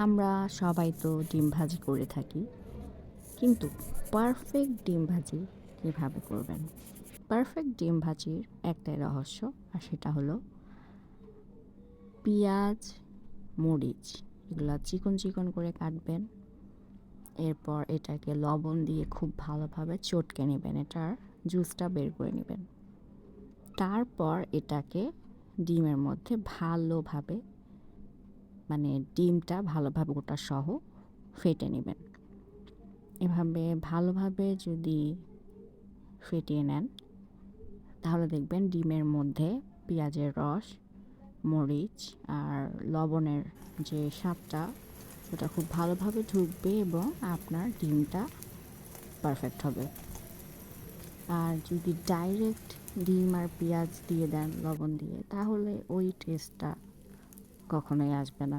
আমরা সবাই তো ডিম ভাজি করে থাকি, কিন্তু পারফেক্ট ডিম ভাজি কীভাবে করবেন? পারফেক্ট ডিম ভাজির একটাই রহস্য, আর সেটা হলো পেঁয়াজ, মরিচ এগুলা চিকন চিকন করে কাটবেন। এরপর এটাকে লবণ দিয়ে খুব ভালোভাবে চটকে নেবেন, এটার জুসটা বের করে নেবেন। তারপর এটাকে ডিমের মধ্যে ভালোভাবে, মানে ডিমটা ভালোভাবে ওটা সহ ফেটে নেবেন। এভাবে ভালোভাবে যদি ফেটিয়ে নেন, তাহলে দেখবেন ডিমের মধ্যে পেঁয়াজের রস, মরিচ আর লবণের যে স্বাদটা, ওটা খুব ভালোভাবে ঢুকবে এবং আপনার ডিমটা পারফেক্ট হবে। আর যদি ডাইরেক্ট ডিম আর পেঁয়াজ দিয়ে দেন লবণ দিয়ে, তাহলে ওই টেস্টটা কখনোই আসবে না।